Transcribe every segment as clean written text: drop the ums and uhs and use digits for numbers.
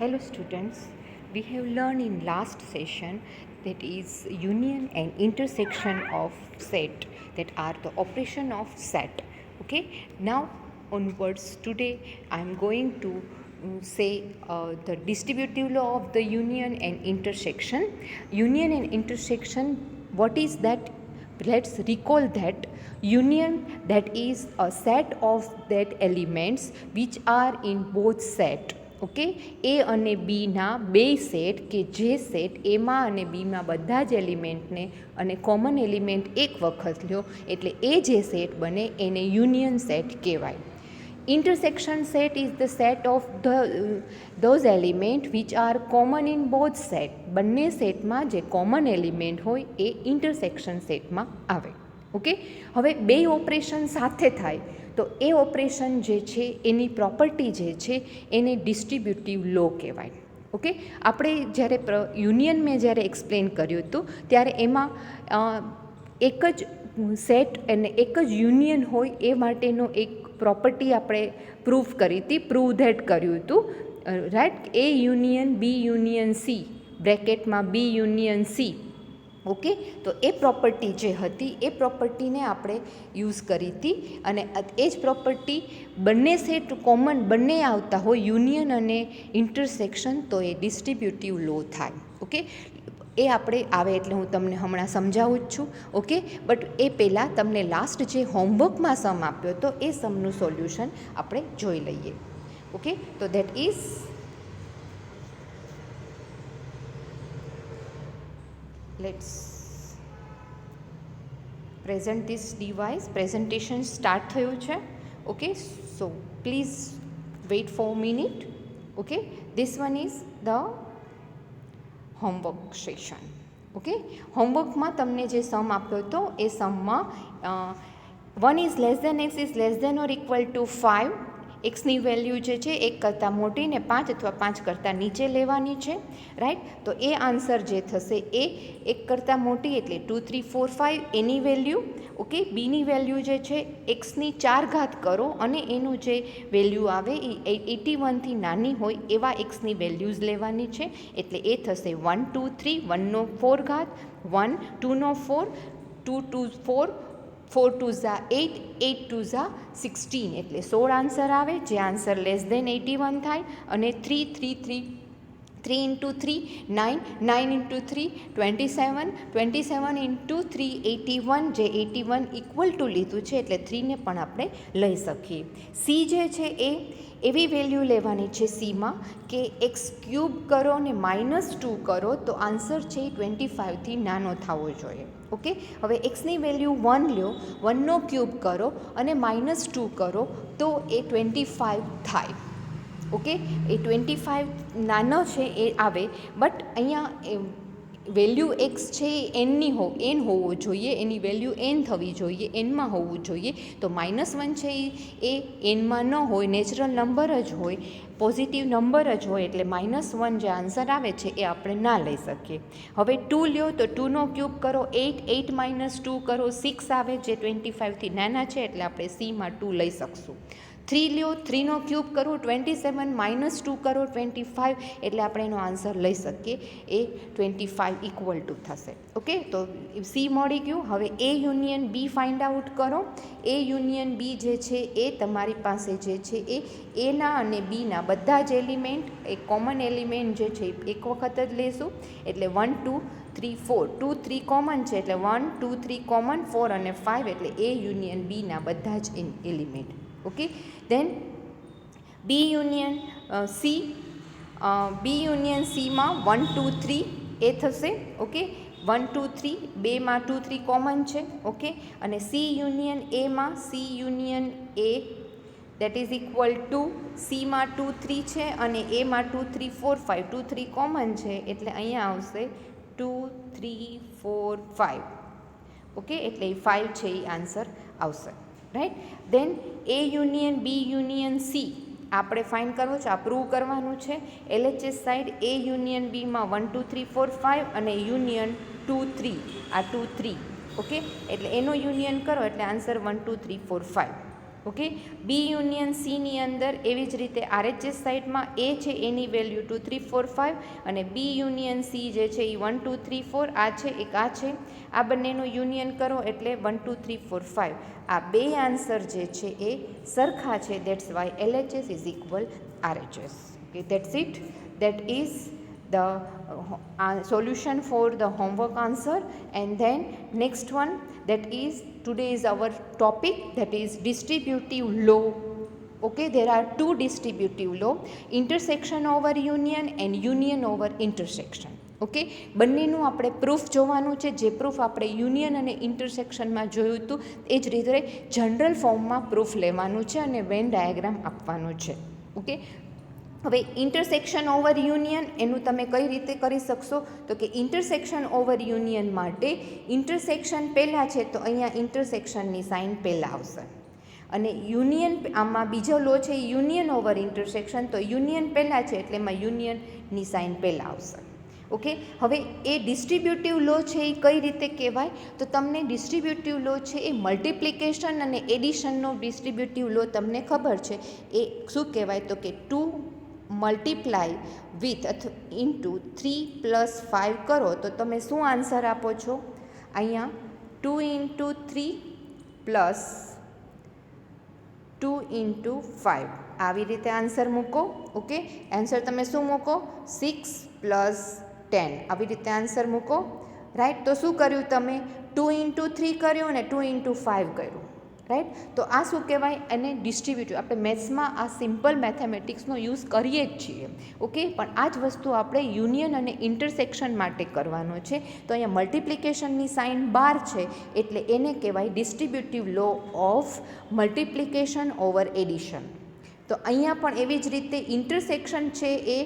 Hello students, we have learned in last session that is union and intersection of set, that are the operation of set. Okay, now onwards today I am going to say the distributive law of the union and intersection. Union and intersection, what is that? Let's recall that union, that is a set of that elements which are in both set. Okay, A અને બીના બે set કે જે set એમાં અને બીમાં બધા જ એલિમેન્ટને અને કોમન એલિમેન્ટ એક વખત લ્યો એટલે એ જે સેટ બને એને યુનિયન સેટ કહેવાય. Intersection set is the set of those element which are common in both set. બંને સેટમાં જે કોમન એલિમેન્ટ હોય એ ઇન્ટરસેક્શન સેટમાં આવે. ઓકે, હવે બે ઓપરેશન સાથે થાય તો એ ઓપરેશન જે છે એની પ્રોપર્ટી જે છે એને ડિસ્ટ્રીબ્યુટિવ લો કહેવાય. ઓકે, આપણે જ્યારે યુનિયન મેં જ્યારે એક્સપ્લેન કર્યું હતું ત્યારે એમાં એક જ સેટ અને એક જ યુનિયન હોય એ માટેનો એક પ્રોપર્ટી આપણે પ્રૂફ કરી હતી, પ્રૂવ ધેટ કર્યું હતું, રાઈટ. એ યુનિયન બી યુનિયન સી બ્રેકેટમાં બી યુનિયન સી. ઓકે, તો એ પ્રોપર્ટી જે હતી એ પ્રોપર્ટીને આપણે યુઝ કરી હતી અને એ જ પ્રોપર્ટી બંને સેટ કોમન બંને આવતા હોય યુનિયન અને ઇન્ટરસેક્શન તો એ ડિસ્ટ્રીબ્યુટિવ લો થાય. ઓકે, એ આપણે આવે એટલે હું તમને હમણાં સમજાવું જ છું. ઓકે, બટ એ પહેલાં તમને લાસ્ટ જે હોમવર્કમાં સમ આપ્યો હતો એ સમનું સોલ્યુશન આપણે જોઈ લઈએ. ઓકે, તો that is let's present this device. Presentation start થયું છે. Okay, so please wait for a minute. Okay, this one is the homework session. Okay, હોમવર્કમાં તમને જે સમ આપ્યો હતો એ સમમાં 1 is less than x is less than or equal to 5. એક્સની value જે છે 1 કરતાં મોટી ને 5 અથવા 5 કરતાં નીચે લેવાની છે, રાઈટ. તો એ આન્સર જે થશે એ 1 કરતાં મોટી એટલે 2 3 4 5 એની વેલ્યુ. ઓકે, બીની વેલ્યુ જે છે એક્સની 4 ઘાત કરો અને એનું જે વેલ્યુ આવે એ 81થી નાની હોય એવા એક્સની વેલ્યુઝ લેવાની છે એટલે એ થશે 1 2 3, 1નો 4 ઘાત, 1 2નો 4, 2 2 4, 4 2 ઝા 8, 8 2 ઝા 16 એટલે 16 આન્સર આવે જે આન્સર લેસ દેન 81 થાય. અને 3 3 3 3 ઇન્ટુ 3 9, 9 ઇન્ટુ 3 27, 27 ઇન્ટુ 3 81 જે 81 ઇક્વલ ટુ લીધું છે એટલે 3ને પણ આપણે લઈ શકીએ. સી જે છે એ એવી વેલ્યુ લેવાની છે સીમાં કે એક્સ ક્યુબ કરો ને -2 કરો તો આન્સર છે એ 25થી નાનો થવો જોઈએ. ઓકે, હવે એક્સની વેલ્યુ 1 લ્યો, 1નો ક્યુબ કરો અને -2 કરો તો એ 25 થાય. ઓકે, એ 25 નાનો છે એ આવે, બટ અહીંયા વેલ્યુ એક્સ છે એ એનની એન હોવો જોઈએ, એની વેલ્યુ એન થવી જોઈએ, એનમાં હોવું જોઈએ. તો -1 છે એ એનમાં ન હોય, નેચરલ નંબર જ હોય, પોઝિટિવ નંબર જ હોય એટલે -1 જે આન્સર આવે છે એ આપણે ના લઈ શકીએ. હવે 2 લ્યો તો 2નો ક્યુબ કરો 8, 8 - 2 કરો 6 આવે જે 25થી નાના છે એટલે આપણે સીમાં 2 લઈ શકશું. 3 લ્યો, 3નો ક્યુબ કરો 27 - 2 કરો 25 એટલે આપણે એનો આન્સર લઈ શકીએ એ 25 ઇક્વલ ટુ થશે. ઓકે, તો સી મળી ગયું. હવે એ યુનિયન બી ફાઇન્ડ આઉટ કરો. એ યુનિયન બી જે છે એ તમારી પાસે જે છે એ એના અને બીના બધા જ એલિમેન્ટ એ કોમન એલિમેન્ટ જે છે એક વખત જ લેશું એટલે 1 2 3 4, 2 3 કોમન છે એટલે 1 2 3 કોમન, 4 અને 5 એટલે એ યુનિયન બીના બધા જ એલિમેન્ટ. ઓકે, દેન બી યુનિયન સી, બી યુનિયન સીમાં 1 2 3 એ થશે. ઓકે, 1 2 3 બેમાં 2 3 કોમન છે. ઓકે, અને સી યુનિયન એમાં C union A that is equal to સીમાં 2 3 છે અને એમાં 2 3 4 5, 2 3 કોમન છે એટલે અહીંયા આવશે 2 3 4 5. ઓકે, એટલે 5 છે એ આન્સર આવશે, રાઈટ. દેન એ યુનિયન બી યુનિયન સી આપણે ફાઇન્ડ કરવું છે, આ પ્રૂવ કરવાનું છે. LHS સાઇડ એ યુનિયન બીમાં 1 2 3 4 5 અને યુનિયન 2 3, આ 2 3. ઓકે, એટલે એનો યુનિયન કરો એટલે આન્સર 1 2 3 4 5. ઓકે, બી યુનિયન સીની અંદર એવી જ રીતે આરએચએસ સાઇડમાં એ છે એની વેલ્યુ 2 3 4 5 અને બી યુનિયન સી જે છે એ 1 2 3 4 આ છે એક આ છે, આ બંનેનું યુનિયન કરો એટલે 1 2 3 4 5. આ બે આન્સર જે છે એ સરખા છે. That's why LHS is equal RHS. Okay, that's it. That is the solution for the homework answer. And then next one, that is today is our topic, that is distributive law. Okay, there are two distributive law, intersection over union and union over intersection. Okay, બંનેનું આપણે proof જોવાનું છે. જે proof આપણે union અને ઇન્ટરસેક્શનમાં જોયું હતું એ જ રીતે જનરલ ફોર્મમાં પ્રૂફ લેવાનું છે અને વેન ડાયાગ્રામ આપવાનું છે. ઓકે, હવે ઇન્ટરસેક્શન ઓવર યુનિયન એનું તમે કઈ રીતે કરી શકશો? તો કે ઇન્ટરસેક્શન ઓવર યુનિયન માટે ઇન્ટરસેક્શન પહેલાં છે તો અહીંયા ઇન્ટરસેક્શનની સાઇન પહેલાં આવશે, અને યુનિયન આમાં બીજો લો છે યુનિયન ઓવર ઇન્ટરસેક્શન, તો યુનિયન પહેલાં છે એટલે એમાં યુનિયનની સાઇન પહેલાં આવશે. ઓકે, હવે એ ડિસ્ટ્રીબ્યુટિવ લો છે એ કઈ રીતે કહેવાય? તો તમને ડિસ્ટ્રીબ્યુટિવ લો છે એ મલ્ટિપ્લિકેશન અને એડિશનનો ડિસ્ટ્રીબ્યુટિવ લો તમને ખબર છે. એ શું કહેવાય? તો કે 2 મલ્ટીપ્લાય વિથ ઇન્ટુ 3 + 5 કરો તો તમે શું આન્સર આપો છો? અહીંયા 2 × 3 + 2 × 5 આવી રીતે આન્સર મૂકો. ઓકે, આન્સર તમે શું મૂકો? 6 + 10 આવી રીતે આન્સર મૂકો. રાઈટ, તો શું કર્યું તમે? 2 × 3 કર્યું અને 2 × 5 કર્યું. રાઈટ, તો આ શું કહેવાય? એને ડિસ્ટ્રીબ્યુટિવ. આપણે મેથ્સમાં આ સિમ્પલ મેથેમેટિક્સનો યુઝ કરીએ જ છીએ. ઓકે, પણ આ જ વસ્તુ આપણે યુનિયન અને ઇન્ટરસેક્શન માટે કરવાનો છે. તો અહીંયા મલ્ટિપ્લિકેશનની સાઇન 12 છે એટલે એને કહેવાય distributive law of multiplication over addition. તો અહીંયા પણ એવી જ રીતે ઇન્ટરસેક્શન છે એ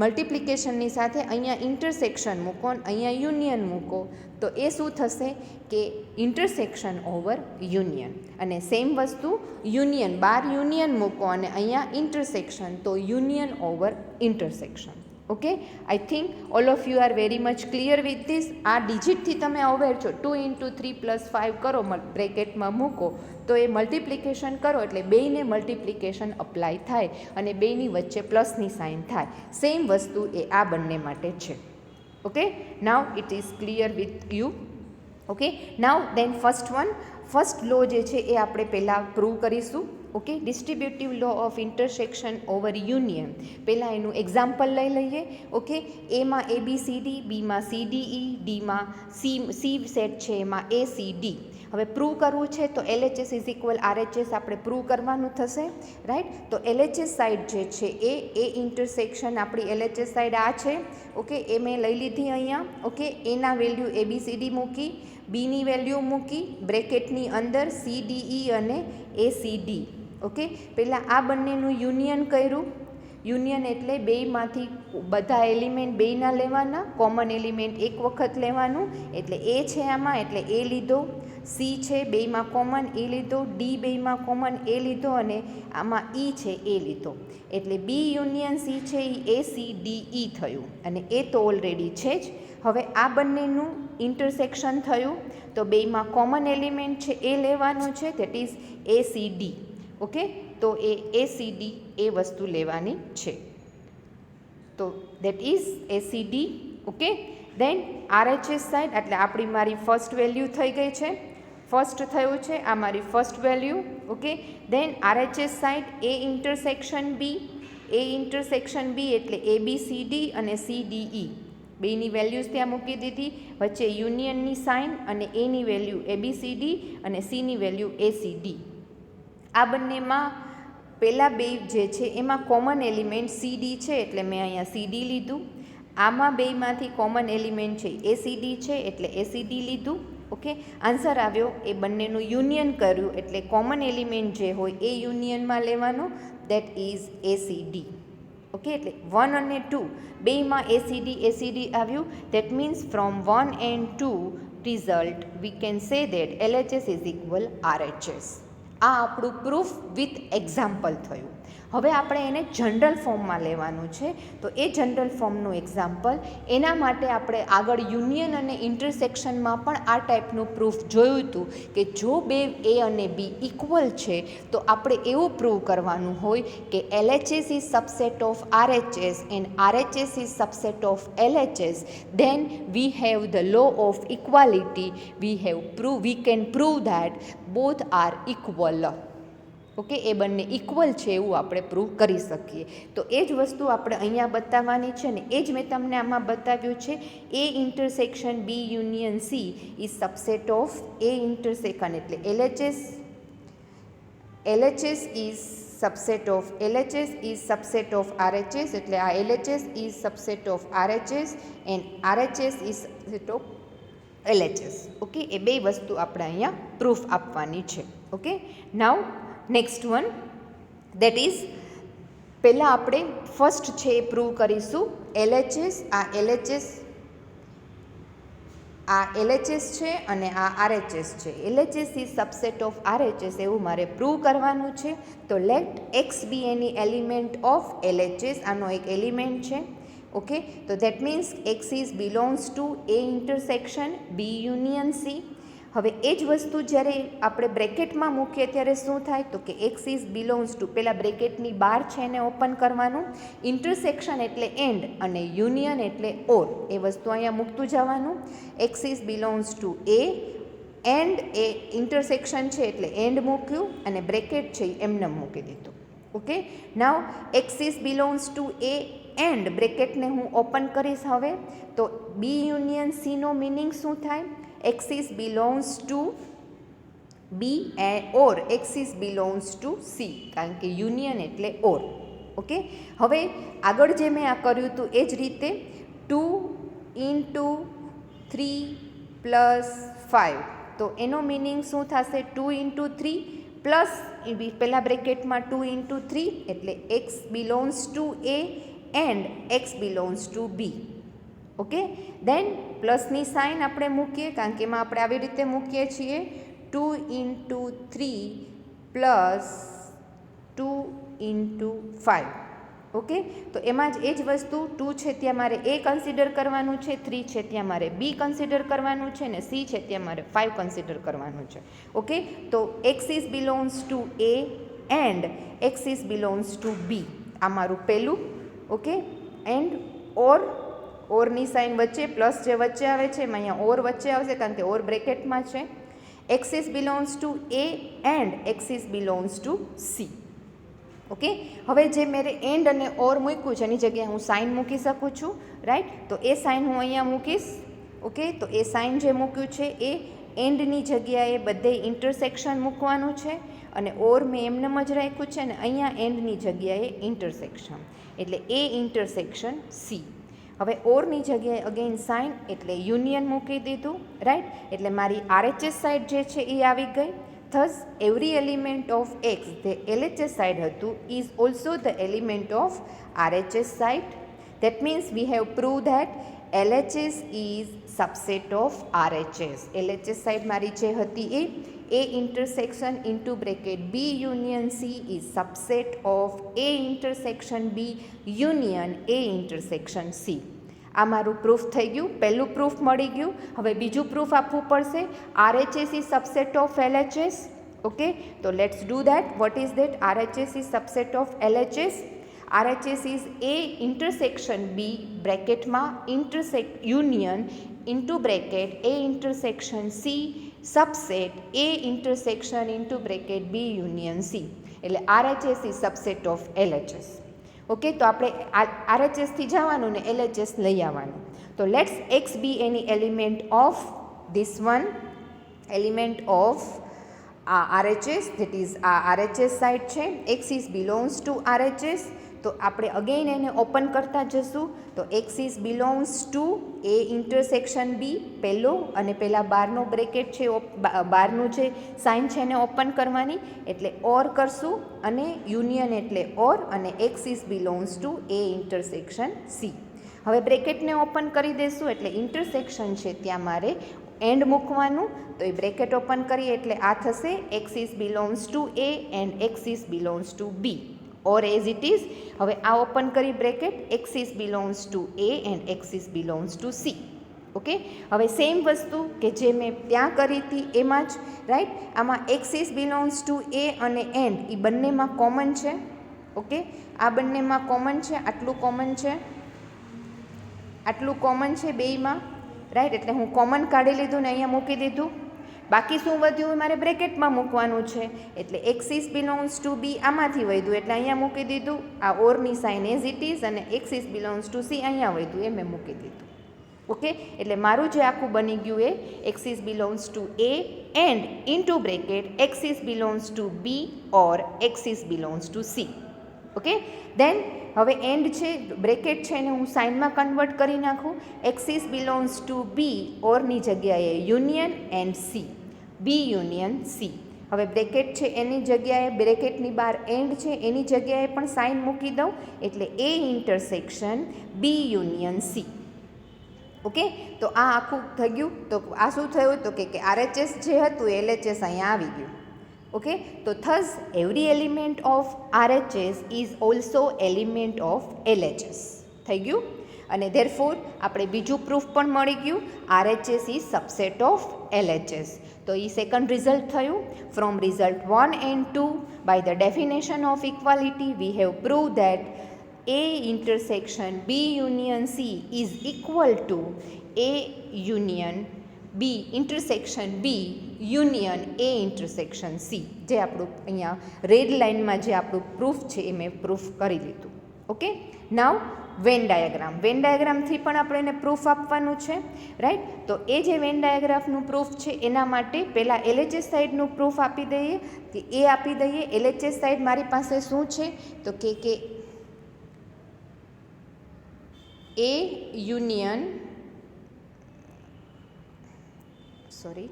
મલ્ટિપ્લિકેશનની સાથે અહીંયા ઇન્ટરસેક્શન મૂકો અને અહીંયા યુનિયન મૂકો તો એ શું થશે કે ઇન્ટરસેક્શન ઓવર યુનિયન. અને સેમ વસ્તુ યુનિયન, 12 યુનિયન મૂકો અને અહીંયા ઇન્ટરસેક્શન, તો union over intersection. Okay, I think all of you are very much clear with this. આ ડિજિટથી તમે અવેર છો. 2 × 3 + 5 કરો, બ્રેકેટમાં મૂકો તો એ મલ્ટિપ્લિકેશન કરો એટલે બેયને મલ્ટિપ્લિકેશન અપ્લાય થાય અને બેયની વચ્ચે પ્લસની સાઇન થાય. સેમ વસ્તુ એ આ બંને માટે છે. Okay, now it is clear with you. Okay, now then first law જે છે એ આપણે પહેલાં પ્રૂવ કરીશું. Okay, distributive law of intersection over union. પહેલાં એનું એક્ઝામ્પલ લઈ લઈએ. ઓકે, એમાં ABCD, બીમાં CDE, ડીમાં સી સેટ છે એમાં ACD. હવે પ્રૂવ કરવું છે તો LHS ઇઝ ઇક્વલ RHS આપણે પ્રૂવ કરવાનું થશે. રાઈટ, તો LHS સાઇડ જે છે એ ઇન્ટરસેક્શન આપણી LHS સાઇડ આ છે. ઓકે, એ મેં લઈ લીધી અહીંયા. ઓકે, એના વેલ્યુ ABCD મૂકી, બીની વેલ્યુ મૂકી, બ્રેકેટની અંદર CDE અને ACD. ઓકે, પહેલાં આ બંનેનું યુનિયન કર્યું. યુનિયન એટલે બેયમાંથી બધા એલિમેન્ટ બેયના લેવાના, કોમન એલિમેન્ટ એક વખત લેવાનું. એટલે એ છે આમાં એટલે એ લીધો, સી છે બેયમાં કોમન એ લીધો, ડી બેયમાં કોમન એ લીધો અને આમાં ઈ છે એ લીધો. એટલે બી યુનિયન સી છે એ ACDE થયું અને એ તો ઓલરેડી છે જ. હવે આ બંનેનું ઇન્ટરસેક્શન થયું તો બેયમાં કોમન એલિમેન્ટ છે એ લેવાનું છે, ધેટ ઇઝ ACD. ઓકે, તો એ ACD એ વસ્તુ લેવાની છે. તો that is ACD. Okay, then RHS side એટલે આપણી મારી ફર્સ્ટ વેલ્યુ થઈ ગઈ છે, ફર્સ્ટ થયું છે આ મારી first value. Okay, then RHS side A intersection B એટલે ABCD અને CDE બેની વેલ્યુઝ ત્યાં મૂકી દીધી, વચ્ચે યુનિયનની સાઇન અને એની વેલ્યુ ABCD અને સીની વેલ્યુ ACD. આ બંનેમાં પહેલાં બે જે છે એમાં કોમન એલિમેન્ટ CD છે એટલે મેં અહીંયા CD લીધું. આમાં બેમાંથી કોમન એલિમેન્ટ છે ACD છે એટલે ACD લીધું. ઓકે, આન્સર આવ્યો એ બંનેનું યુનિયન કર્યું એટલે કોમન એલિમેન્ટ જે હોય એ યુનિયનમાં લેવાનું, દેટ ઇઝ ACD. ઓકે, એટલે 1 અને 2 બેમાં ACD આવ્યું. That means from 1 and 2 result we can say that LHS is equal RHS. આ આપણું પ્રૂફ વિથ એક્ઝામ્પલ થયું. હવે આપણે એને જનરલ ફોર્મમાં લેવાનું છે. તો એ જનરલ ફોર્મનું એક્ઝામ્પલ, એના માટે આપણે આગળ યુનિયન અને ઇન્ટરસેક્શનમાં પણ આ ટાઈપનું પ્રૂફ જોયું હતું કે જો બે એ અને બી ઇક્વલ છે તો આપણે એવું પ્રૂવ કરવાનું હોય કે LHS is subset of RHS and RHS is subset of LHS, then we have the law of equality. We can prove that both are equal. Okay, એ બંને ઇક્વલ છે એવું આપણે પ્રૂવ કરી શકીએ. તો એ જ વસ્તુ આપણે અહીંયા બતાવવાની છે ને એ જ મેં તમને આમાં બતાવ્યું છે. એ intersection B union C is subset of A intersection એટલે LHS is subset of RHS એટલે આ LHS is subset of RHS and RHS is subset of LHS. Okay, એ બે વસ્તુ આપણે અહીંયા પ્રૂફ આપવાની છે. Okay, now next one, that is પહેલાં આપણે ફર્સ્ટ છે એ પ્રૂવ કરીશું LHS. આ LHS છે અને આ RHS છે. LHS is subset of RHS એવું મારે પ્રૂવ કરવાનું છે. તો let X be any element of LHS, આનો એક એલિમેન્ટ છે. ઓકે, તો that means X is belongs to A intersection B union C. હવે એ જ વસ્તુ જ્યારે આપણે બ્રેકેટમાં મૂકીએ ત્યારે શું થાય તો કે X ઇઝ બિલોંગ્સ ટુ, પહેલાં બ્રેકેટની બહાર છે એને ઓપન કરવાનું, ઇન્ટરસેક્શન એટલે એન્ડ અને યુનિયન એટલે ઓર, એ વસ્તુ અહીંયા મૂકતું જવાનું. X is belongs to A and A intersection છે એટલે એન્ડ મૂક્યું અને બ્રેકેટ છે એ એમને મૂકી દીધું. Okay, now X is belongs to A and બ્રેકેટને હું ઓપન કરીશ. હવે તો બી યુનિયન સીનો મિનિંગ શું થાય? X is belongs to B or X is belongs to C, કારણ કે યુનિયન એટલે ઓર. ઓકે, હવે આગળ જે મેં આ કર્યું હતું એ જ રીતે 2 into 3 plus 5, તો એનો મિનિંગ શું થશે? 2 into 3 પ્લસ પહેલાં બ્રેકેટમાં 2 into 3 એટલે X belongs to A and X belongs to B. Okay, then પ્લસની સાઇન આપણે મૂકીએ કારણ કે એમાં આપણે આવી રીતે મૂકીએ છીએ 2 into 3 પ્લસ 2 into 5. ઓકે, તો એમાં જ એ જ વસ્તુ 2 છે ત્યાં મારે A કન્સિડર કરવાનું છે, 3 છે ત્યાં મારે B કન્સિડર કરવાનું છે ને C છે ત્યાં મારે 5 કન્સિડર કરવાનું છે. ઓકે, તો X is belongs to A and X is belongs two B, આ મારું પહેલું. ઓકે, એન્ડ ઓરની સાઇન વચ્ચે પ્લસ જે વચ્ચે આવે છે એમાં અહીંયા ઓર વચ્ચે આવશે કારણ કે ઓર બ્રેકેટમાં છે. X is belongs to A and X is belongs two C. Okay, હવે જે મેરે એન્ડ અને ઓર મૂક્યું છે એની જગ્યાએ હું સાઇન મૂકી શકું છું, રાઈટ? તો એ સાઇન હું અહીંયા મૂકીશ. ઓકે, તો એ સાઇન જે મૂક્યું છે એ એન્ડની જગ્યાએ બધે ઇન્ટરસેક્શન મૂકવાનું છે અને ઓર મેં એમનેમ જ રાખ્યું છે ને અહીંયા એન્ડની જગ્યાએ ઇન્ટરસેક્શન એટલે એ ઇન્ટરસેક્શન C. હવે ઓરની જગ્યાએ અગેન સાઇન એટલે યુનિયન મૂકી દીધું, રાઈટ? એટલે મારી RHS સાઇડ જે છે એ આવી ગઈ. Thus every element of X જે LHS સાઇડ હતું is also the element of RHS side. That means we have prove that LHS is subset of RHS. LHS side મારી જે હતી A intersection into bracket B union C is subset of A intersection B union A intersection C. આ મારું proof થઈ ગયું, પહેલું proof મળી ગયું. હવે બીજું પ્રૂફ આપવું પડશે. RHS is subset of LHS. Okay, તો let's do that. What is that? RHS is subset of LHS. RHS is A intersection B બ્રેકેટમાં union into bracket A intersection C subset A intersection into bracket B union C. એટલે RHS is subset of LHS. Okay, તો આપણે RHSથી જવાનું ને LHS લઈ આવવાનું. તો let's X be any element of this one, element of RHS, that is આ RHS સાઇડ છે. X is belongs two RHS. તો આપણે અગેન એને ઓપન કરતા જશું. તો X is belongs to A intersection B પહેલો અને પહેલાં બારનો બ્રેકેટ છે બારનું જે સાઇન છે એને ઓપન કરવાની એટલે ઓર કરશું અને યુનિયન એટલે ઓર અને X is belongs to A intersection C. હવે બ્રેકેટને ઓપન કરી દઈશું એટલે ઇન્ટરસેક્શન છે ત્યાં મારે એન્ડ મૂકવાનું. તો એ બ્રેકેટ ઓપન કરીએ એટલે આ થશે X is belongs to A and X is belongs two B. or as it is. હવે આ ઓપન કરી bracket, axis belongs to A and axis belongs to C. Okay, હવે સેમ વસ્તુ કે જે મેં ત્યાં કરી હતી એમાં જ, રાઈટ. આમાં એક્સિસ બિલોંગ્સ ટુ એ અને એન્ડ એ બંનેમાં કોમન છે. ઓકે, આ બંનેમાં કોમન છે, આટલું કોમન છે, આટલું કોમન છે બેયમાં, રાઈટ. એટલે હું કોમન કાઢી લીધું ને અહીંયા મૂકી દીધું. બાકી શું વધ્યું મારે બ્રેકેટમાં મૂકવાનું છે, એટલે એક્સિસ બિલોંગ્સ ટુ બી આમાંથી વધ્યું એટલે અહીંયા મૂકી દીધું. આ ઓરની સાઇન એઝ ઇટ ઇઝ અને એક્સિસ બિલોંગ્સ ટુ સી અહીંયા વધ્યું એ મેં મૂકી દીધું. ઓકે, એટલે મારું જે આખું બની ગયું એ axis belongs to A and into bracket axis belongs to B or axis belongs to C. Okay, then હવે એન્ડ છે, બ્રેકેટ છે એને હું સાઇનમાં કન્વર્ટ કરી નાખું. એક્સિસ બિલોંગ્સ ટુ બી ઓરની જગ્યાએ union and C, B union C. હવે બ્રેકેટ છે એની જગ્યાએ, બ્રેકેટની બહાર એન્ડ છે એની જગ્યાએ પણ સાઇન મૂકી દઉં એટલે એ intersection B union C. Okay, તો આ આખું થઈ ગયું. તો આ શું થયું તો કે આરએચએસ જે હતું એલએચએસ અહીંયા આવી ગયું. ઓકે, તો thus every element of RHS is also element of LHS થઈ ગયું. અને ધેરફોર આપણે બીજું પ્રૂફ પણ મળી ગયું, RHS is subset of LHS. તો એ સેકન્ડ રિઝલ્ટ થયું. From result 1 and 2 by the definition of equality we have prove that A intersection B union C is equal to A union B intersection B union A intersection C. જે આપણું અહીંયા red લાઇનમાં જે આપણું proof છે એ મેં proof કરી લીધું. ઓકે, નાવ વેન ડાયાગ્રામ. વેન ડાયાગ્રામથી પણ આપણે એને પ્રૂફ આપવાનું છે, રાઈટ. તો એ જે વેન ડાયાગ્રાફનું પ્રૂફ છે એના માટે પહેલાં એલએચએસ સાઇડનું પ્રૂફ આપી દઈએ, કે એ આપી દઈએ. એલએચએસ સાઇડ મારી પાસે શું છે તો કે A union, સોરી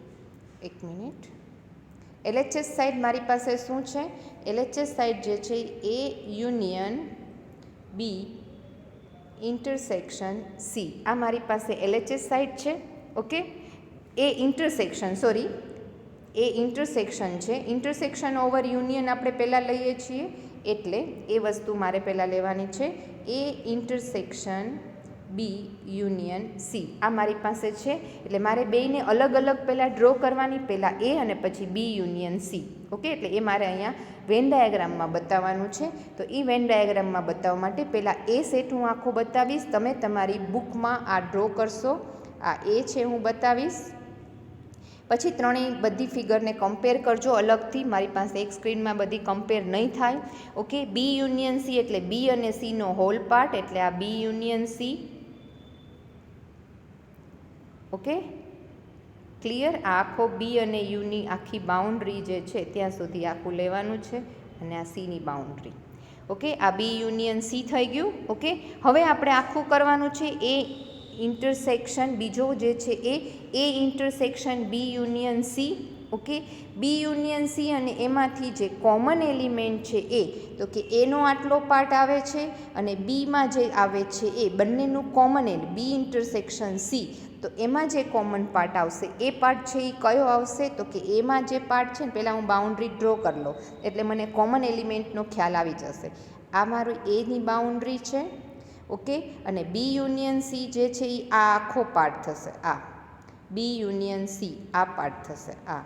એક મિનિટ, એલએચએસ સાઇડ મારી પાસે શું છે, એલએચએસ સાઇડ જે છે એ યુનિયન બી ઇન્ટરસેક્શન સી. આ મારી પાસે એલએચએસ સાઇડ છે. ઓકે, એ ઇન્ટરસેક્શન, સોરી એ ઇન્ટરસેક્શન છે. ઇન્ટરસેક્શન ઓવર યુનિયન આપણે પહેલાં લઈએ છીએ એટલે એ વસ્તુ મારે પહેલાં લેવાની છે. એ ઇન્ટરસેક્શન બી યુનિયન સી આ મારી પાસે છે. એટલે મારે બેયને અલગ અલગ પહેલાં ડ્રો કરવાની, પહેલાં એ અને પછી બી યુનિયન સી. ઓકે, એટલે એ મારે અહીંયા વેન ડાયાગ્રામમાં બતાવવાનું છે. તો એ વેન ડાયાગ્રામમાં બતાવવા માટે પહેલાં એ સેટ હું આખો બતાવીશ. તમે તમારી બુકમાં આ ડ્રો કરશો. આ એ છે હું બતાવીશ. પછી ત્રણેય બધી ફિગરને કમ્પેર કરજો અલગથી. મારી પાસે એક સ્ક્રીનમાં બધી કમ્પેર નહીં થાય. ઓકે, બી યુનિયન સી એટલે બી અને સીનો હોલ પાર્ટ, એટલે આ બી યુનિયન સી. Okay, clear. આ આખો બી અને યુની આખી બાઉન્ડ્રી જે છે ત્યાં સુધી આખું લેવાનું છે અને આ સીની બાઉન્ડ્રી. ઓકે, આ બી યુનિયન સી થઈ ગયું. ઓકે, હવે આપણે આખું કરવાનું છે એ ઇન્ટરસેક્શન બીજો જે છે એ intersection B union C. Okay, બી યુનિયન સી અને એમાંથી જે કોમન એલિમેન્ટ છે એ તો કે એનો આટલો પાર્ટ આવે છે અને બીમાં જે આવે છે એ બંનેનું કોમન બી ઇન્ટરસેક્શન સી. તો એમાં જે કોમન પાર્ટ આવશે એ પાર્ટ છે એ કયો આવશે તો કે એમાં જે પાર્ટ છે ને પહેલાં હું બાઉન્ડ્રી ડ્રો કરી લો એટલે મને કોમન એલિમેન્ટનો ખ્યાલ આવી જશે. આ મારું એની બાઉન્ડ્રી છે. ઓકે, અને બી યુનિયન સી જે છે એ આ આખો પાર્ટ થશે. આ બી યુનિયન સી આ પાર્ટ થશે, આ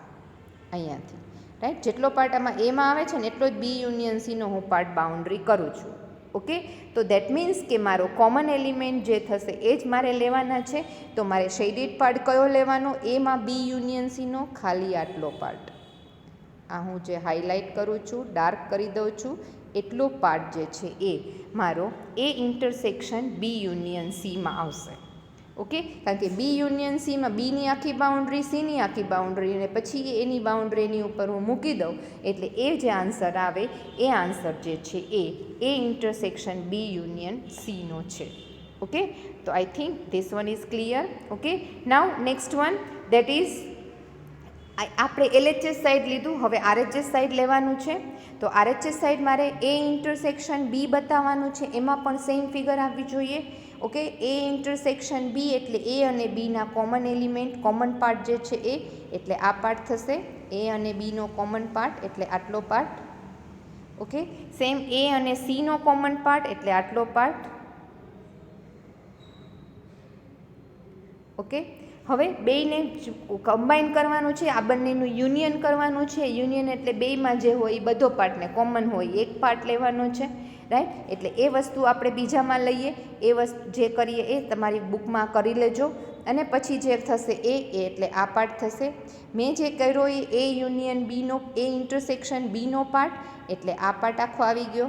અહીંયાથી, રાઈટ. જેટલો પાર્ટ આમાં એમાં આવે છે ને એટલો જ બી યુનિયન સીનો હું પાર્ટ બાઉન્ડ્રી કરું છું. ઓકે, તો દેટ મીન્સ કે મારો કોમન એલિમેન્ટ જે થશે એ જ મારે લેવાના છે. તો મારે શેડેડ પાર્ટ કયો લેવાનો, એમાં બી યુનિયન સીનો ખાલી આટલો પાર્ટ, આ હું જે હાઇલાઇટ કરું છું, ડાર્ક કરી દઉં છું, એટલો પાર્ટ જે છે એ મારો એ ઇન્ટરસેક્શન બી યુનિયન સીમાં આવશે. ઓકે, કારણ કે બી યુનિયન સીમાં બીની આખી બાઉન્ડ્રી, સીની આખી બાઉન્ડ્રી અને પછી એની બાઉન્ડ્રીની ઉપર હું મૂકી દઉં એટલે એ જે આન્સર આવે એ આન્સર જે છે એ ઇન્ટરસેક્શન બી યુનિયન સીનો છે. ઓકે, તો I think this one is clear. Okay, now next one that is આપણે એલએચએસ સાઇડ લીધું, હવે આરએચએસ સાઇડ લેવાનું છે. તો આરએચએસ સાઇડ મારે એ ઇન્ટરસેક્શન બી બતાવવાનું છે, એમાં પણ સેમ ફિગર આવવી જોઈએ. ઓકે, એ ઇન્ટરસેક્શન બી એટલે એ અને બીના કોમન એલિમેન્ટ, કોમન પાર્ટ જે છે એ એટલે આ પાર્ટ થશે. એ અને બીનો કોમન પાર્ટ એટલે આટલો પાર્ટ. ઓકે, સેમ એ અને સીનો કોમન પાર્ટ એટલે આટલો પાર્ટ. ઓકે, હવે બેયને કમ્બાઈન કરવાનું છે, આ બંનેનું યુનિયન કરવાનું છે. યુનિયન એટલે બેયમાં જે હોય એ બધો પાર્ટને કોમન હોય એક પાર્ટ લેવાનો છે, રાઈટ. એટલે એ વસ્તુ આપણે બીજામાં લઈએ, એ વસ્તુ જે કરીએ એ તમારી બુકમાં કરી લેજો. અને પછી જે થશે એ એટલે આ પાર્ટ થશે. મેં જે કર્યો એ યુનિયન બીનો, એ ઇન્ટરસેક્શન બીનો પાર્ટ એટલે આ પાર્ટ આખો આવી ગયો.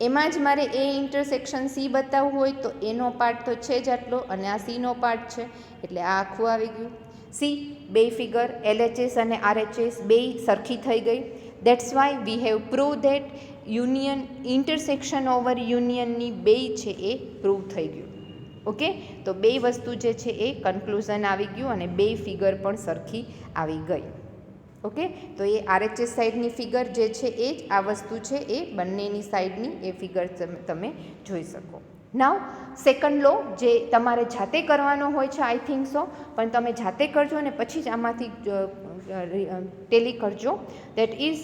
એમાં જ મારે એ ઇન્ટરસેક્શન સી બતાવવું હોય તો એનો પાર્ટ તો છે જ આટલો, અને આ સીનો પાર્ટ છે એટલે આ આખું આવી ગયું. સી બે ફિગર LHS અને RHS બેય સરખી થઈ ગઈ. That's why we have prove that union intersection over યુનિયનની બેય છે એ પ્રૂવ થઈ ગયું. ઓકે, તો બે વસ્તુ જે છે એ કન્ક્લુઝન આવી ગયું અને બે ફિગર પણ સરખી આવી ગઈ. ઓકે, તો એ RHS સાઈડની ફિગર જે છે એ જ આ વસ્તુ છે, એ બંનેની સાઈડની એ ફિગર તમે જોઈ શકો. નાવ સેકન્ડ લો જે તમારે જાતે કરવાનો હોય છે, આઈ થિંક સો, પણ તમે જાતે કરજો અને પછી જ આમાંથી ટેલી કરજો. That is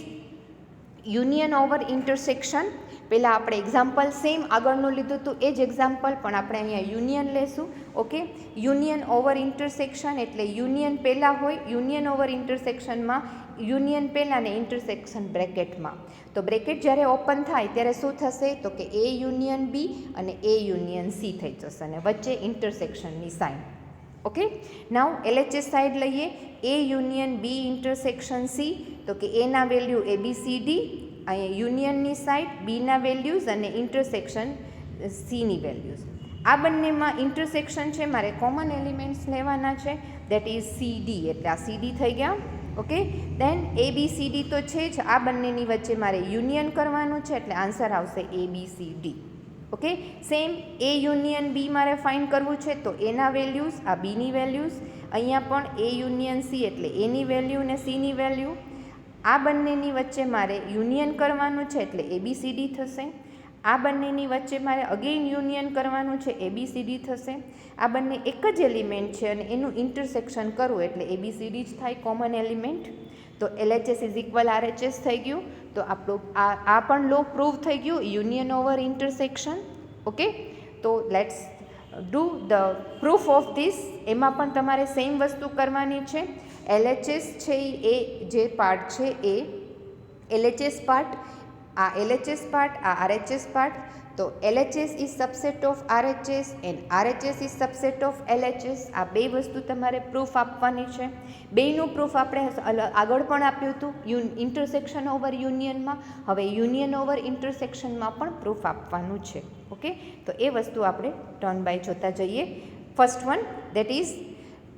union over intersection. પહેલાં આપણે એક્ઝામ્પલ સેમ આગળનું લીધું હતું એ જ એક્ઝામ્પલ, પણ આપણે અહીંયા યુનિયન લેશું. ઓકે, યુનિયન ઓવર ઇન્ટરસેક્શન એટલે યુનિયન પહેલાં હોય, યુનિયન ઓવર ઇન્ટરસેક્શનમાં યુનિયન પહેલાં ને ઇન્ટરસેક્શન બ્રેકેટમાં. તો બ્રેકેટ જ્યારે ઓપન થાય ત્યારે શું થશે તો કે એ યુનિયન બી અને એ યુનિયન સી થઈ જશે અને વચ્ચે ઇન્ટરસેક્શનની સાઇન. ઓકે, નાવ LHS સાઈડ લઈએ, એ યુનિયન બી ઇન્ટરસેક્શન સી, તો કે એના વેલ્યુ ABCD, અહીંયા યુનિયનની સાઈડ બીના વેલ્યુઝ અને ઇન્ટરસેક્શન સીની વેલ્યુઝ. આ બંનેમાં ઇન્ટરસેક્શન છે, મારે કોમન એલિમેન્ટ્સ લેવાના છે, દેટ ઇઝ CD એટલે આ CD થઈ ગયા. ઓકે, દેન ABCD તો છે જ, આ બંનેની વચ્ચે મારે યુનિયન કરવાનું છે એટલે આન્સર આવશે ABCD. ઓકે, સેમ એ યુનિયન બી મારે ફાઇન્ડ કરવું છે તો એના વેલ્યુઝ આ બીની વેલ્યુઝ, અહીંયા પણ એ યુનિયન સી એટલે એની વેલ્યુ ને સીની વેલ્યુ. આ બંનેની વચ્ચે મારે યુનિયન કરવાનું છે એટલે ABCD થશે. આ બંનેની વચ્ચે મારે અગેઇન યુનિયન કરવાનું છે ABCD થશે. આ બંને એક જ એલિમેન્ટ છે અને એનું ઇન્ટરસેક્શન કરવું એટલે ABCD જ થાય કોમન એલિમેન્ટ. તો LHS ઇઝ ઇક્વલ RHS થઈ ગયું. તો આપણું આ પણ લો પ્રૂવ થઈ ગયું, યુનિયન ઓવર ઇન્ટરસેક્શન. ઓકે, તો let's do the proof of this. એમાં પણ તમારે સેમ વસ્તુ કરવાની છે. LHS છે એ જે પાર્ટ છે એ LHS પાર્ટ, આ LHS પાર્ટ, આ RHS પાર્ટ. તો LHS is subset of RHS and RHS is subset of LHS. આ બે વસ્તુ તમારે પ્રૂફ આપવાની છે. બેયનું પ્રૂફ આપણે આગળ પણ આપ્યું હતું ઇન્ટરસેક્શન ઓવર યુનિયનમાં. હવે યુનિયન ઓવર ઇન્ટરસેક્શનમાં પણ પ્રૂફ આપવાનું છે. ઓકે, તો એ વસ્તુ આપણે ટર્ન બાય જોતા જઈએ. First one that is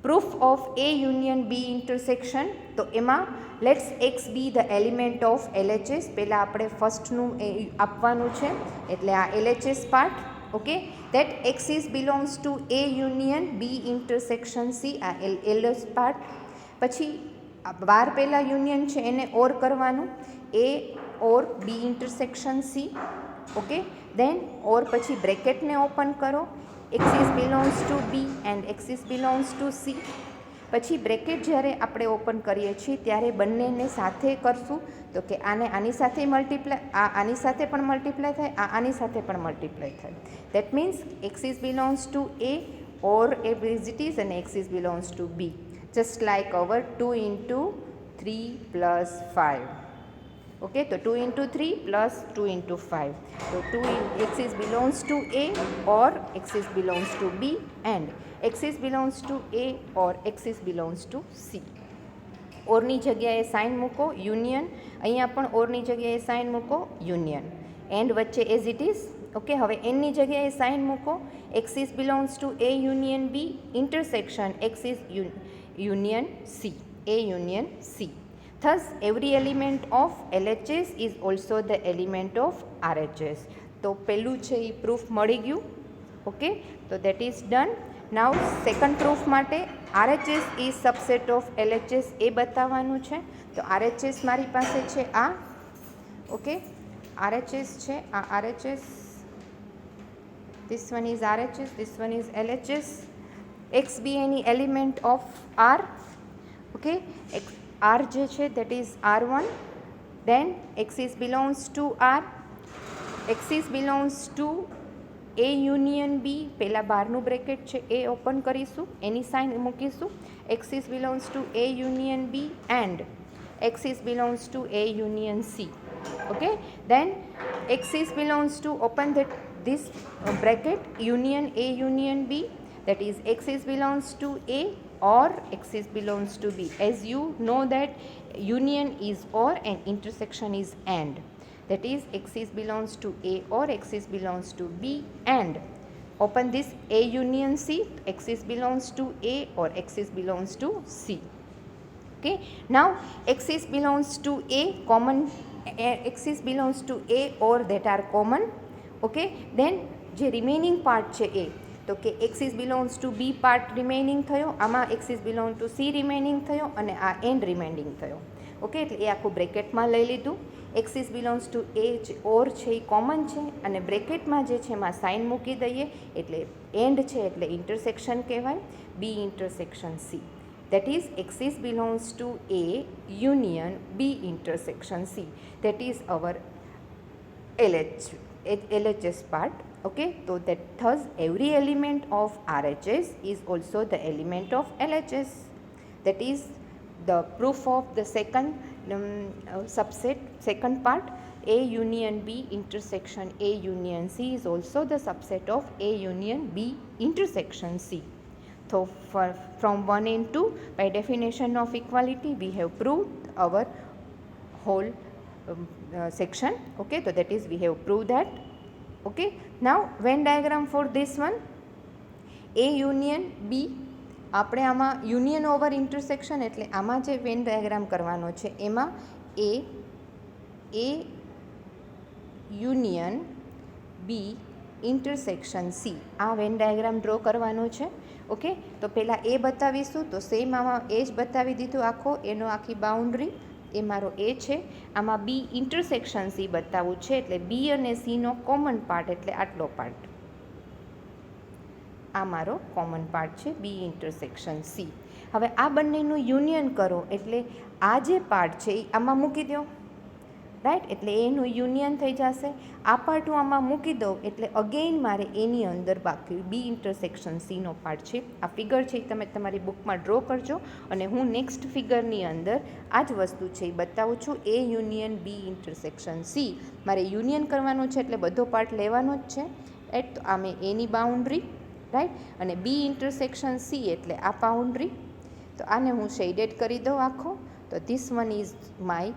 proof of A union B intersection. તો એમાં let's x be the element of LHS. પહેલાં આપણે ફર્સ્ટનું આપવાનું છે એટલે આ LHS part. Okay, that x is belongs to A union B intersection C, આ LHS પાર્ટ. પછી બાર પહેલાં યુનિયન છે એને ઓર કરવાનું, A or B intersection C. Okay, then or પછી બ્રેકેટને ઓપન કરો, x is belongs to B and axis belongs to C. પછી બ્રેકેટ જ્યારે આપણે ઓપન કરીએ છીએ ત્યારે બંનેને સાથે કરશું તો કે આને આની સાથે મલ્ટીપ્લાય, આ આની સાથે પણ મલ્ટીપ્લાય થાય, આ આની સાથે પણ મલ્ટીપ્લાય થાય. That means axis belongs to A or as it is અને axis belongs to B, just like our 2 into 3 plus 5. Okay, so 2 into 3 plus 2 into 5. So axis belongs to A or axis belongs to B and axis belongs to A or axis belongs to C. ઓરની જગ્યાએ sign મૂકો union, અહીંયા પણ ઓરની જગ્યાએ sign મૂકો union, and વચ્ચે as it is. Okay, હવે એનની જગ્યાએ સાઇન મૂકો, x is belongs to A union B intersection x is union C, A union C. Thus, every element of LHS is also the element of RHS. તો પહેલું છે એ proof મળી ગયું. ઓકે, તો that is done. Now second proof માટે RHS is subset of LHS એ બતાવવાનું છે. તો RHS મારી પાસે છે આ. ઓકે, RHS છે આ RHS, this one is RHS, this one is LHS. X be any element of R. Okay, R જે છે that is R1 then axis belongs to R, axis belongs to A union B, પહેલાં બહારનું bracket છે એ open કરીશું, એની sign મૂકીશું. Axis belongs to A union B and axis belongs to A union C. Okay, then axis belongs to open this bracket union A union B, that is axis belongs to A or axis belongs to B. As you know that union is or and intersection is and, that is axis belongs to A or axis belongs to B and open this A union C, axis belongs to A or axis belongs to C. Okay, now axis belongs to A, common axis belongs to A or that are common. Okay, then જે remaining part છે એ તો કે x is belongs to B part remaining થયો, આમાં x is belong to C remaining થયો અને આ એન્ડ રિમેનિંગ થયો. ઓકે, એટલે એ આખું બ્રેકેટમાં લઈ લીધું. એક્સિસ બિલોંગ્સ ટુ એ ઓર છે એ કોમન છે અને બ્રેકેટમાં જે છે એમાં સાઇન મૂકી દઈએ એટલે એન્ડ છે એટલે ઇન્ટરસેક્શન કહેવાય, B intersection C. That is axis belongs to A union B intersection C. That is our LHS part. Okay, so that thus every element of RHS is also the element of LHS. That is the proof of the second subset, second part. A union B intersection A union C is also the subset of A union B intersection C. So from 1 and 2, by definition of equality, we have proved our whole section. Okay, so that is we have proved that. Okay, now Venn diagram for this one, A union B. આપણે આમાં union over intersection એટલે આમાં જે Venn diagram કરવાનો છે એમાં A union B intersection C આ Venn diagram draw કરવાનો છે. ઓકે, તો પહેલાં એ બતાવીશું, તો સેમ આમાં એ જ બતાવી દીધું આખો, એનો આખી બાઉન્ડ્રી એ મારો એ છે. આમાં બી ઇન્ટરસેક્શન સી બતાવવું છે એટલે બી અને સીનો કોમન પાર્ટ એટલે આટલો પાર્ટ, આ મારો કોમન પાર્ટ છે બી ઇન્ટરસેક્શન સી. હવે આ બંનેનું યુનિયન કરો એટલે આ જે પાર્ટ છે એ આમાં મૂકી દો, રાઈટ, એટલે એનું યુનિયન થઈ જશે. આ પાર્ટ હું આમાં મૂકી દઉં એટલે અગેઇન મારે એની અંદર બાકી બી ઇન્ટરસેક્શન સીનો પાર્ટ છે. આ ફિગર છે એ તમે તમારી બુકમાં ડ્રો કરજો અને હું નેક્સ્ટ ફિગરની અંદર આ જ વસ્તુ છે એ બતાવું છું. એ યુનિયન બી ઇન્ટરસેક્શન સી મારે યુનિયન કરવાનું છે એટલે બધો પાર્ટ લેવાનો જ છે, રાઈટ. તો આ મેં એની બાઉન્ડ્રી, રાઈટ, અને બી ઇન્ટરસેક્શન સી એટલે આ બાઉન્ડ્રી. તો આને હું શેડેડ કરી દઉં આખો. તો this one is my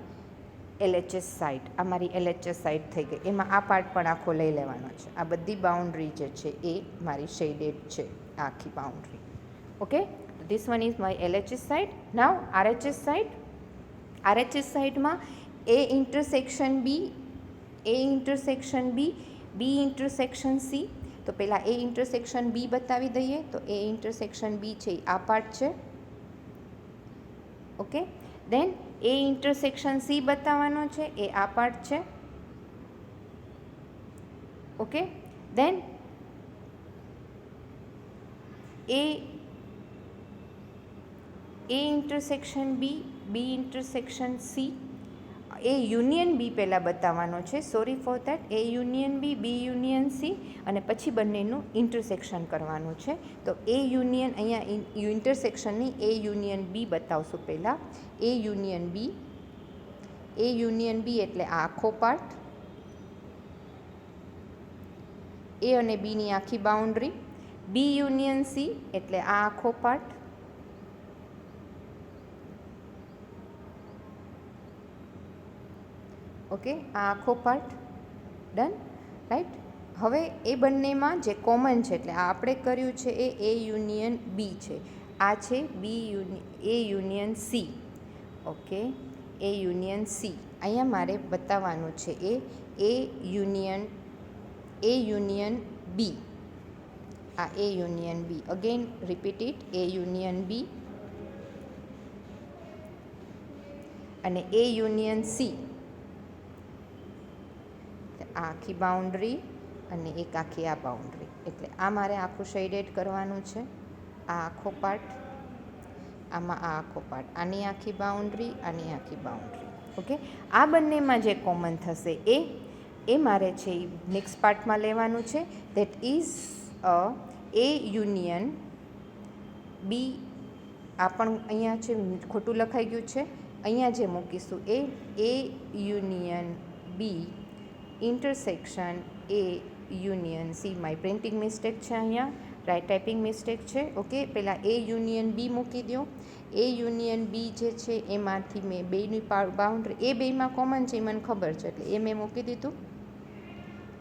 LHS side, આ મારી LHS સાઇડ થઈ ગઈ. એમાં આ પાર્ટ પણ આખો લઈ લેવાનો છે. આ બધી બાઉન્ડ્રી જે છે એ મારી શેડેડ છે, આખી boundary. Okay, this one is my LHS side. Now RHS side, RHS સાઇડમાં A intersection B, A intersection B, B intersection C. તો પહેલાં A ઇન્ટરસેક્શન B બતાવી દઈએ. તો A ઇન્ટરસેક્શન B છે આ પાર્ટ છે. Okay, then A intersection C બતાવવાનો છે એ આ પાર્ટ છે. Okay, then A intersection B, B intersection C, A union B પહેલાં બતાવવાનો છે, sorry for that. A union B, B union C અને પછી બંનેનું ઇન્ટરસેક્શન કરવાનું છે. તો A યુનિયન અહીંયા ઇન્ટરસેક્શનની A યુનિયન B બતાવશું પહેલાં. A union B, A union B એટલે આ આખો પાર્ટ, A અને Bની આખી બાઉન્ડ્રી. B યુનિયન C એટલે આ આખો પાર્ટ. ઓકે, આ આખો પાર્ટ ડન, રાઈટ. હવે એ બંનેમાં જે કોમન છે એટલે આ આપણે કર્યું છે એ A યુનિયન B છે, આ છે A union C. Okay, A union C અહીંયા મારે બતાવવાનું છે એ A યુનિયન B, આ A union B. Again repeat it, A union B અને A યુનિયન C. આ આખી બાઉન્ડ્રી અને એક આખી આ બાઉન્ડ્રી, એટલે આ મારે આખું શેડેડ કરવાનું છે. આ આખો પાર્ટ, આમાં આ આખો પાર્ટ, આની આખી બાઉન્ડ્રી, આની આખી બાઉન્ડ્રી. ઓકે, આ બંનેમાં જે કોમન થશે એ મારે છે એ નેક્સ્ટ પાર્ટમાં લેવાનું છે. દેટ ઇઝ એ યુનિયન બી. આ પણ અહીંયા છે ખોટું લખાઈ ગયું છે, અહીંયા જે મૂકીશું A union B intersection A union C. My printing mistake છે, અહીંયા રાઇટ ટાઈપિંગ મિસ્ટેક છે. ઓકે, પહેલાં એ યુનિયન બી મૂકી દો. એ યુનિયન બી જે છે એમાંથી મેં બેની બાઉન્ડ્રી, એ બેમાં કોમન છે એ મને ખબર છે એટલે એ મેં મૂકી દીધું.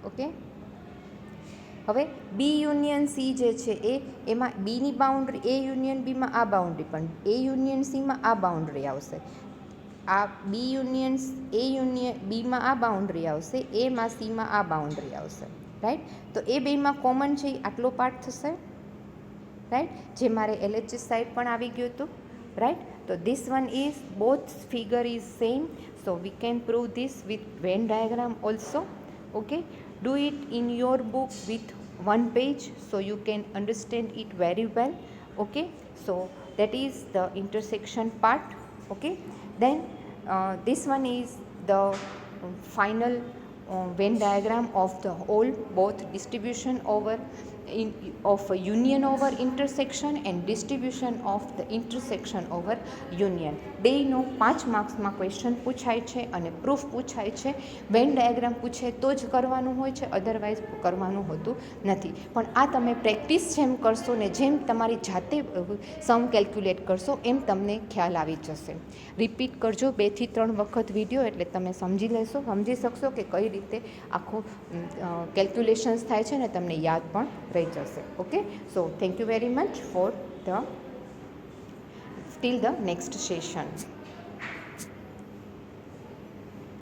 ઓકે, હવે બી યુનિયન સી જે છે એમાં બીની બાઉન્ડ્રી, એ યુનિયન બીમાં આ બાઉન્ડ્રી, પણ એ યુનિયન સીમાં આ બાઉન્ડ્રી આવશે. આ બી યુનિયન બીમાં આ બાઉન્ડ્રી આવશે, એમાં સીમાં આ બાઉન્ડ્રી આવશે. રાઈટ, તો એ બેમાં કોમન છે એ આટલો પાર્ટ થશે. રાઈટ, જે મારે LHS સાઈડ પણ આવી ગયું હતું. રાઈટ, તો this one is both figure is same, so we can prove this with Venn diagram also. Okay, do it in your book with one page so you can understand it very well. Okay, so that is the intersection part. Okay, then this one is the final Venn diagram of the whole, both distribution over of a union over intersection and distribution of the intersection over union. બેયનો 5 માર્ક્સમાં question પૂછાય છે અને proof પૂછાય છે. Venn diagram પૂછે તો જ કરવાનું હોય છે, અધરવાઇઝ કરવાનું હોતું નથી. પણ આ તમે પ્રેક્ટિસ જેમ કરશો ને જેમ તમારી જાતે સમ કેલ્ક્યુલેટ કરશો એમ તમને ખ્યાલ આવી જશે. રિપીટ કરજો 2 થી 3 વખત વિડીયો, એટલે તમે સમજી શકશો કે કઈ રીતે આખું કેલ્ક્યુલેશન્સ થાય છે ને તમને યાદ પણ રહી જશે. Okay, so thank you very much for the till the next session.